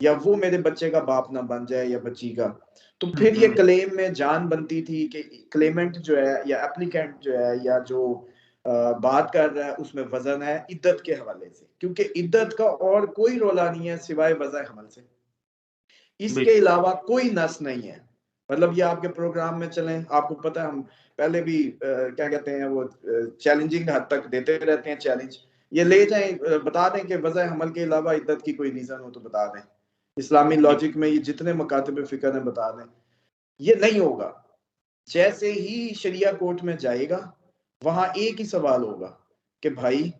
یا وہ میرے بچے کا باپ نہ بن جائے یا بچی کا. تو پھر یہ کلیم میں جان بنتی تھی کہ کلیمنٹ جو ہے یا اپلیکینٹ جو ہے یا جو بات کر رہا ہے اس میں وزن ہے عدت کے حوالے سے, کیونکہ عدت کا اور کوئی رولا نہیں ہے سوائے وضع حمل سے, اس کے علاوہ کوئی نس نہیں ہے. مطلب یہ آپ کے پروگرام میں چلیں, آپ کو پتہ ہے ہم پہلے بھی کیا کہتے ہیں وہ چیلنجنگ حد تک دیتے رہتے ہیں چیلنج, یہ لے جائیں بتا دیں کہ وضع حمل کے علاوہ عدت کی کوئی ریزن ہو تو بتا دیں, اسلامی لاجک میں یہ جتنے مکاتب فکر ہیں بتا دیں. یہ نہیں ہوگا. جیسے ہی شریعہ کورٹ میں جائے گا وہاں ایک ہی سوال ہوگا کہ بھائی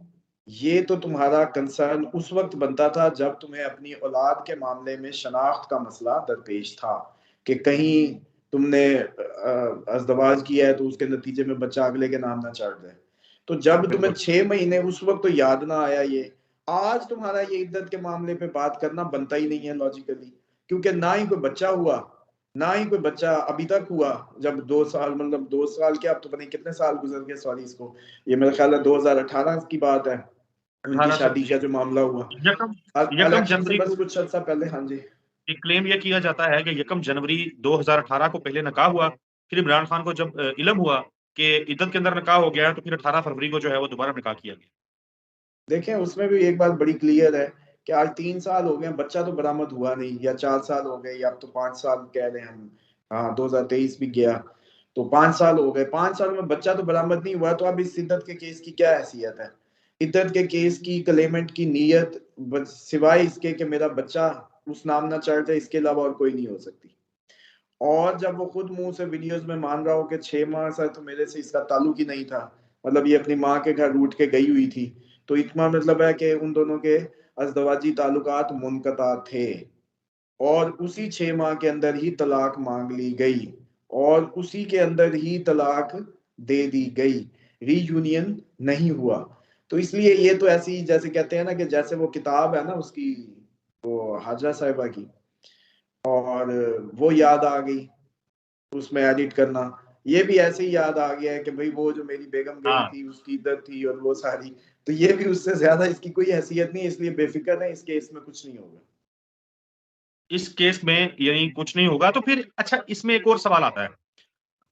یہ تو تمہارا کنسرن اس وقت بنتا تھا جب تمہیں اپنی اولاد کے معاملے میں شناخت کا مسئلہ درپیش تھا کہ کہیں تم نے ازدواج کیا ہے تو اس کے نتیجے میں بچہ اگلے کے نام نہ چڑھ جائے. تو جب تمہیں 6 مہینے اس وقت تو یاد نہ آیا, یہ آج تمہارا یہ عدت کے معاملے پہ بات کرنا بنتا ہی نہیں ہے لاجیکلی, کیونکہ نہ ہی کوئی بچہ ہوا نہ ہی کوئی بچہ ابھی تک ہوا. جب 2 سال مطلب 2 سال کیا اب تو پتہ نہیں کتنے سال گزر گئے, سوری اس کو یہ میرا خیال ہے 2018 کی بات ہے ان کی شادی کا جو معاملہ ہوا الیکشن سے بس کچھ عرصہ پہلے. ہاں جی, کلیم یہ کیا جاتا ہے کہ 1 جنوری 2018 کو پہلے نکاح ہوا, پھر عمران خان کو جب علم ہوا کہ عدت کے اندر نکاح ہو گیا تو پھر 18 فروری کو جو ہے وہ دوبارہ نکاح کیا گیا. دیکھیں اس میں بھی ایک بات بڑی کلیئر ہے کہ آج 3 سال ہو گئے بچہ تو برآمد ہوا نہیں, یا 4 سال ہو گئے یا اب تو 5 سال کہہ رہے ہیں ہم, ہاں 2023 بھی گیا تو 5 سال ہو گئے, 5 سال میں بچہ تو برآمد نہیں ہوا. تو اب اس عدت کے کیس کی کیا حیثیت ہے؟ عدت کے کیس کی کلیمنٹ کی نیت سوائے اس کے کہ میرا بچہ اس نام نہ چڑھ جائے اس کے علاوہ اور کوئی نہیں ہو سکتی. اور جب وہ خود منہ سے ویڈیوز میں مان رہا ہو کہ 6 ماہ سے تو میرے سے اس کا تعلق ہی نہیں تھا, مطلب یہ اپنی ماں کے گھر روٹ کے گئی ہوئی تھی, تو اتنا مطلب ہے کہ ان دونوں کے ازدواجی تعلقات منقطع تھے, اور اسی 6 ماہ کے اندر ہی طلاق مانگ لی گئی اور اسی کے اندر ہی طلاق دے دی گئی, ری یونین نہیں ہوا. تو اس لیے یہ تو ایسی جیسے کہتے ہیں نا کہ جیسے وہ کتاب ہے نا اس کی وہ حاجرہ صاحبہ کی, اور وہ یاد آ گئی اس میں ایڈٹ کرنا, یہ بھی ایسے ہی یاد آ گیا ہے کہ بھئی وہ جو میری بیگم گئی تھی اس کی عدت تھی اور وہ ساری, تو یہ بھی اس سے زیادہ اس کی کوئی حیثیت نہیں, اس لیے بے فکر ہے, اس کیس میں کچھ نہیں ہوگا. اس کیس میں یعنی کچھ نہیں ہوگا. تو پھر اچھا اس میں ایک اور سوال آتا ہے,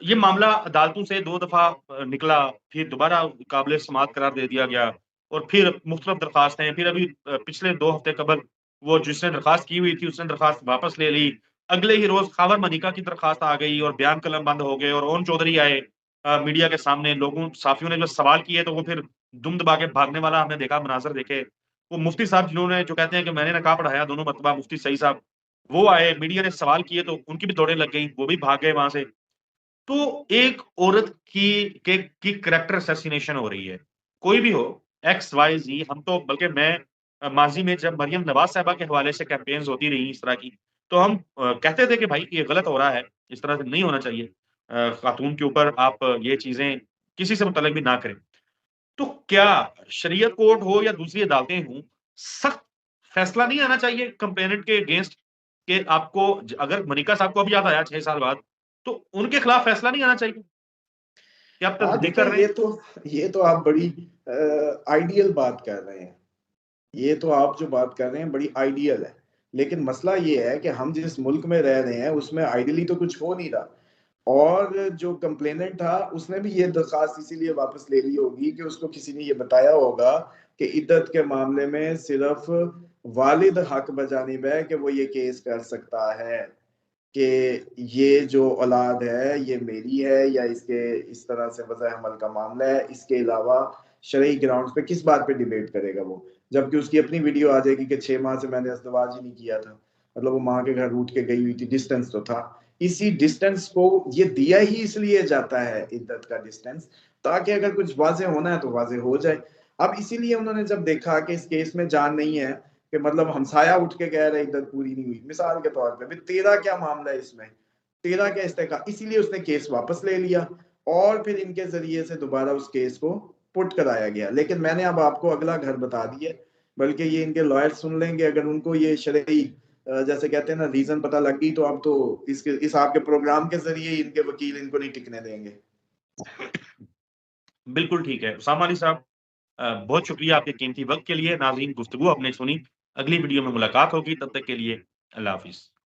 یہ معاملہ عدالتوں سے 2 دفعہ نکلا, پھر دوبارہ قابل سماعت قرار دے دیا گیا, اور پھر مختلف درخواستیں, پھر ابھی پچھلے 2 ہفتے قبل وہ جس نے درخواست کی ہوئی تھی اس نے درخواست واپس لے لی, اگلے ہی روز خاور منیکا کی درخواست آ گئی اور بیان قلم بند ہو گئے, اور اون چودھری آئے میڈیا کے سامنے, لوگوں صحافیوں نے جو سوال کیے تو وہ پھر دم دبا کے بھاگنے والا ہم نے دیکھا, مناظر دیکھے. وہ مفتی صاحب جنہوں نے جو کہتے ہیں کہ میں نے نکاح پڑھایا دونوں مرتبہ, مفتی سعید صاحب, وہ آئے, میڈیا نے سوال کیے تو ان کی بھی دوڑیں لگ گئیں, وہ بھی بھاگ گئے وہاں سے. تو ایک عورت کی کریکٹر اسیسینیشن ہو رہی ہے, کوئی بھی ہو ایکس وائی زی. ہم تو بلکہ میں ماضی میں جب مریم نواز صاحبہ کے حوالے سے کیمپینز ہوتی رہی اس طرح کی, تو ہم کہتے تھے کہ بھائی یہ غلط ہو رہا ہے, اس طرح سے نہیں ہونا چاہیے, خاتون کے اوپر آپ یہ چیزیں کسی سے متعلق بھی نہ کریں. تو کیا شریعت کورٹ ہو یا دوسری عدالتیں ہوں, سخت فیصلہ نہیں آنا چاہیے کمپلیننٹ کے اگینسٹ, کہ آپ کو اگر منیکا صاحب کو اب یاد آیا 6 سال بعد تو ان کے خلاف فیصلہ نہیں آنا چاہیے؟ کیا آپ ہاں تصدیق دیکھیں کر رہے ہیں؟ یہ تو آپ بڑی آئیڈیل بات کر رہے ہیں, یہ تو آپ جو بات کر رہے ہیں بڑی آئیڈیل ہے, لیکن مسئلہ یہ ہے کہ ہم جس ملک میں رہ رہے ہیں اس میں آئیڈیلی تو کچھ ہو نہیں رہا. اور جو کمپلیننٹ تھا اس نے بھی یہ درخواست اسی لیے واپس لے لی ہوگی کہ اس کو کسی نے یہ بتایا ہوگا کہ عدت کے معاملے میں صرف والد حق بجانب ہے کہ وہ یہ کیس کر سکتا ہے کہ یہ جو اولاد ہے یہ میری ہے یا اس کے اس طرح سے وضع حمل کا معاملہ ہے, اس کے علاوہ شرعی گراؤنڈز پہ کس بات پہ ڈیبیٹ کرے گا وہ, جبکہ اس کی اپنی ویڈیو آ جائے گی کہ 6 ماہ سے میں نے ازدواج ہی نہیں کیا تھا, مطلب وہ ماں کے گھر روٹ کے گئی ہوئی تھی, ڈسٹینس تو تھا. اسی ڈسٹینس کو یہ دیا ہی اس لیے جاتا ہے عدت کا ڈسٹینس, تاکہ اگر کچھ واضح ہونا ہے تو واضح ہو جائے. اب اسی لیے انہوں نے جب دیکھا کہ اس کیس میں جان نہیں ہے, کہ مطلب ہمسایہ اٹھ کے کہہ رہے عدت پوری نہیں ہوئی, مثال کے طور پہ تیرا کیا معاملہ ہے اس میں, تیرا کیا استحقاق, اسی لیے اس نے کیس واپس لے لیا اور پھر ان کے ذریعے سے دوبارہ اس کیس کو پٹ کرایا گیا. لیکن میں نے اب آپ کو اگلا گھر بتا دیا, بلکہ یہ ان کے لائر سن لیں گے, اگر ان کو یہ شرعی جیسے کہتے ہیں نا ریزن پتہ لگ گئی تو اب تو اس آپ کے پروگرام کے ذریعے ان کے وکیل ان کو نہیں ٹکنے دیں گے. بالکل ٹھیک ہے اسامہ علی صاحب, بہت شکریہ آپ کے قیمتی وقت کے لیے. ناظرین گفتگو آپ نے سنی, اگلی ویڈیو میں ملاقات ہوگی, تب تک کے لیے اللہ حافظ.